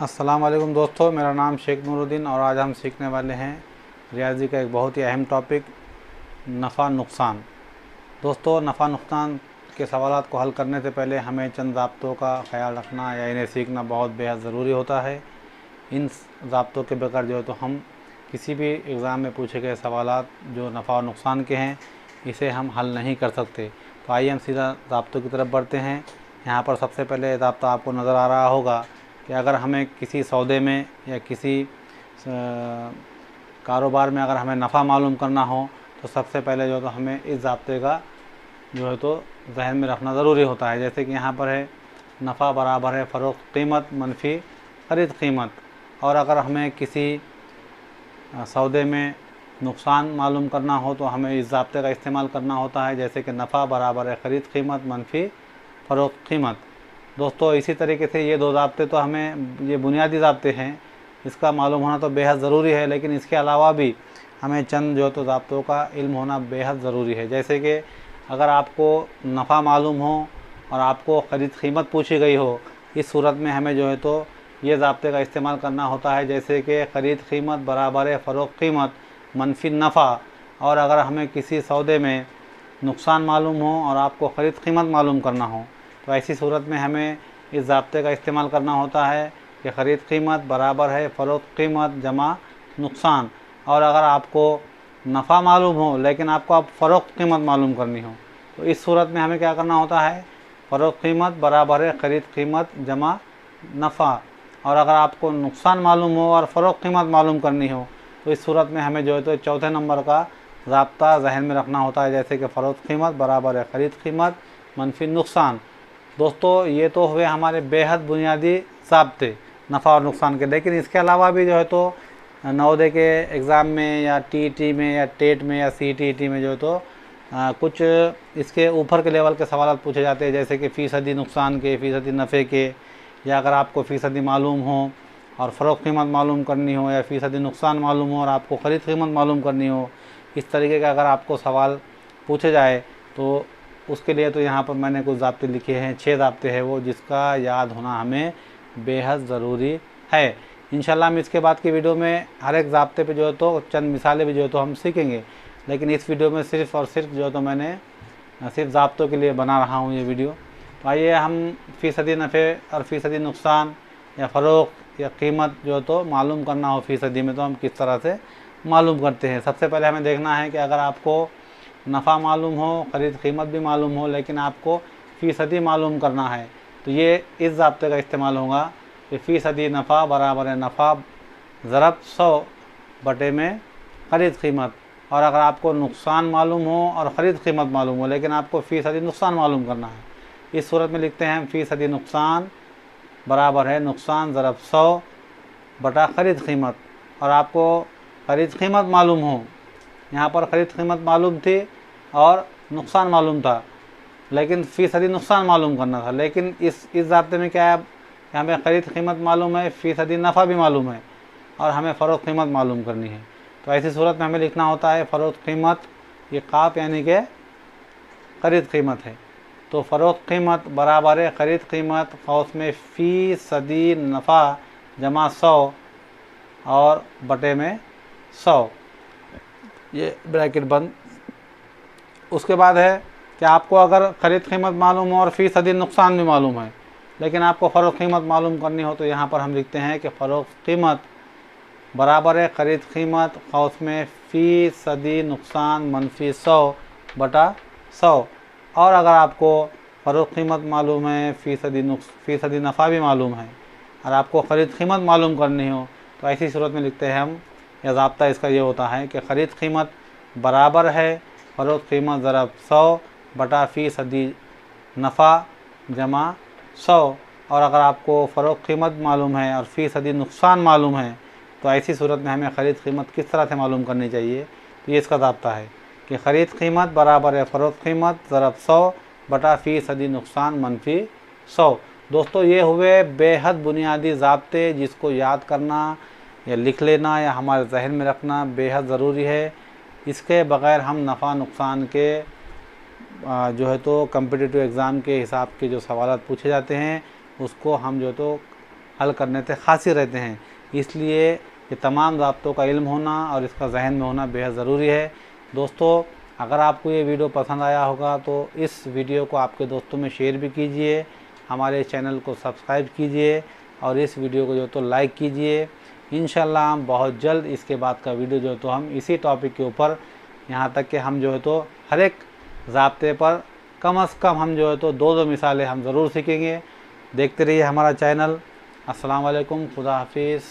अस्सलाम वालेकुम दोस्तों, मेरा नाम शेख नूरुद्दीन और आज हम सीखने वाले हैं रियाजी का एक बहुत ही अहम टॉपिक नफ़ा नुकसान। दोस्तों, नफ़ा नुकसान के सवालात को हल करने से पहले हमें चंद ज़ाब्तों का ख्याल रखना या इन्हें सीखना बहुत बेहद ज़रूरी होता है। इन ज़ाब्तों के बगैर जो है तो हम किसी भी एग्ज़ाम में पूछे गए सवालात जो नफ़ा और नुकसान के हैं इसे हम हल नहीं कर सकते। तो आइए हम सीधा ज़ाब्तों की तरफ बढ़ते हैं। यहाँ पर सबसे पहले ज़ाब्ता आपको नज़र आ रहा होगा कि अगर हमें किसी सौदे में या किसी कारोबार में अगर हमें नफ़ा मालूम करना हो तो सबसे पहले जो है तो हमें इस ज़ाब्ते का जो है तो जहन में रखना ज़रूरी होता है। जैसे कि यहाँ पर है नफ़ा बराबर है फ़रोख्त कीमत मनफ़ी ख़रीद कीमत। और अगर हमें किसी सौदे में नुकसान मालूम करना हो तो हमें इस ज़ाब्ते का इस्तेमाल करना होता है, जैसे कि नफ़ा बराबर है ख़रीद कीमत मनफ़ी फ़रोख्त कीमत। दोस्तों, इसी तरीके से ये दो ज़ाब्ते तो हमें ये बुनियादी ज़ाब्ते हैं, इसका मालूम होना तो बेहद ज़रूरी है, लेकिन इसके अलावा भी हमें चंद जो तो ज़ाब्तों का इल्म होना बेहद ज़रूरी है। जैसे कि अगर आपको नफ़ा मालूम हो और आपको ख़रीद कीमत पूछी गई हो, इस सूरत में हमें जो है तो ये ज़ाब्ते का इस्तेमाल करना होता है, जैसे कि ख़रीद कीमत बराबर है फ़रोख्त कीमत मनफ़ी नफ़ा। और अगर हमें किसी सौदे में नुकसान मालूम हो और आपको ख़रीद कीमत मालूम करना हो तो ऐसी सूरत में हमें इस ज़ाब्ते का इस्तेमाल करना होता है कि ख़रीद कीमत बराबर है फ़रोख्त कीमत जमा नुकसान। और अगर आपको नफ़ा मालूम हो लेकिन आपको अब फ़रोख्त कीमत मालूम करनी हो तो इस सूरत में हमें क्या करना होता है, फ़रोख्त कीमत बराबर है ख़रीद कीमत जमा नफ़ा। और अगर आपको नुकसान मालूम हो और फ़रोख्त कीमत मालूम करनी हो तो इस सूरत में हमें जो है तो चौथे नंबर का ज़ाब्ता जहन में रखना होता है, जैसे कि फ़रोख्त कीमत बराबर है ख़रीद कीमत मनफ़ी नुकसान। दोस्तों, ये तो हुए हमारे बेहद बुनियादी ज़ाब्ते नफ़ा और नुकसान के, लेकिन इसके अलावा भी जो है तो नवोदय के एग्ज़ाम में या टीईटी में या टेट में या सीटीईटी में जो है तो कुछ इसके ऊपर के लेवल के सवाल पूछे जाते हैं, जैसे कि फ़ीसदी नुकसान के, फ़ीसदी नफ़े के, या अगर आपको फ़ीसदी मालूम हो और फ़रोख्त कीमत मालूम करनी हो, या फ़ीसदी नुकसान मालूम हो और आपको ख़रीद कीमत मालूम करनी हो, इस तरीके का अगर आपको सवाल पूछे जाए तो उसके लिए तो यहाँ पर मैंने कुछ ज़ाब्ते लिखे हैं, 6 ज़ाब्ते हैं वो, जिसका याद होना हमें बेहद ज़रूरी है। इंशाल्लाह हम इसके बाद की वीडियो में हर एक ज़ाब्ते पे जो है तो चंद मिसालें भी जो है तो हम सीखेंगे, लेकिन इस वीडियो में सिर्फ़ और सिर्फ जो है तो मैंने सिर्फ ज़ाब्तों के लिए बना रहा हूँ ये वीडियो। तो आइए हम फ़ीसदी नफ़े और फ़ीसदी नुकसान या फ़रोख्त या कीमत जो है तो मालूम करना हो फ़ीसदी में तो हम किस तरह से मालूम करते हैं। सबसे पहले हमें देखना है कि अगर आपको नफ़ा मालूम हो, ख़रीद कीमत भी मालूम हो, लेकिन आपको फ़ीसदी मालूम करना है तो ये इस ज़ाब्ते का इस्तेमाल होगा कि फ़ीसदी नफ़ा बराबर है नफ़ा ज़रब 100 बटे में ख़रीद कीमत। और अगर आपको नुकसान मालूम हो और ख़रीद कीमत मालूम हो लेकिन आपको फ़ीसदी नुकसान मालूम करना है, इस सूरत में लिखते हैं फ़ीसदी नुकसान बराबर है नुकसान ज़रब 100 बटा ख़रीद कीमत। और आपको ख़रीद कीमत मालूम हो, यहाँ पर ख़रीद कीमत मालूम थी और नुकसान मालूम था, लेकिन फ़ीसदी नुकसान मालूम करना था, लेकिन इस ज़ाब्ते में क्या है, हमें ख़रीद कीमत मालूम है, फ़ीसदी नफ़ा भी मालूम है और हमें फ़रोख्त कीमत मालूम करनी है। तो ऐसी सूरत में हमें लिखना होता है फ़रोख्त कीमत, ये काफ यानी कि ख़रीद कीमत है, तो फ़रोख्त कीमत बराबर है ख़रीद कीमत कौस में फ़ीसदी नफ़ा जमा 100 और बटे में 100, ये ब्रैकेट बंद। उसके बाद है कि आपको अगर ख़रीद कीमत मालूम हो और फ़ीसदी नुकसान भी मालूम है लेकिन आपको फ़रोख्त कीमत मालूम करनी हो तो यहाँ पर हम लिखते हैं कि फ़रोख्त कीमत बराबर है ख़रीद कीमत कौस में फ़ीसदी नुकसान मनफ़ी 100 बटा 100। और अगर आपको फ़रोख्त कीमत मालूम है, फ़ीसदी नफ़ा भी मालूम है और आपको ख़रीद कीमत मालूम करनी हो तो ऐसी सूरत में लिखते हैं हम, यह ज़ाब्ता इसका ये होता है कि ख़रीद कीमत बराबर है फ़रोख्त कीमत ज़रब 100 बटा फ़ीसदी नफ़ा जमा 100। और अगर आपको फ़रोख्त कीमत मालूम है और फ़ीसदी नुकसान मालूम है तो ऐसी सूरत में हमें ख़रीद कीमत किस तरह से मालूम करनी चाहिए, तो ये इसका ज़ाब्ता है कि ख़रीद कीमत बराबर है फ़रोख्त कीमत ज़रब 100 बटा फ़ीसदी नुकसान मनफ़ी 100। दोस्तों, ये हुए बेहद बुनियादी ज़ाब्ते जिसको याद करना या लिख लेना या हमारे जहन में रखना बेहद ज़रूरी है। इसके बग़ैर हम नफ़ा नुकसान के जो है तो कम्पिटिटिव एग्ज़ाम के हिसाब के जो सवाल पूछे जाते हैं उसको हम जो तो हल करने से खासी रहते हैं। इसलिए ये तमाम ज़ाब्तों का इल्म होना और इसका जहन में होना बेहद ज़रूरी है। दोस्तों, अगर आपको ये वीडियो पसंद आया होगा तो इस वीडियो को आपके दोस्तों में शेयर भी कीजिए, हमारे चैनल को सब्सक्राइब कीजिए और इस वीडियो को जो तो लाइक कीजिए। इंशाल्लाह हम बहुत जल्द इसके बाद का वीडियो जो तो हम इसी टॉपिक के ऊपर, यहाँ तक कि हम जो है तो हर एक ज़ाब्ते पर कम से कम हम जो है तो 2 मिसालें हम ज़रूर सीखेंगे। देखते रहिए हमारा चैनल। अस्सलाम वालेकुम, खुदा हाफिज़।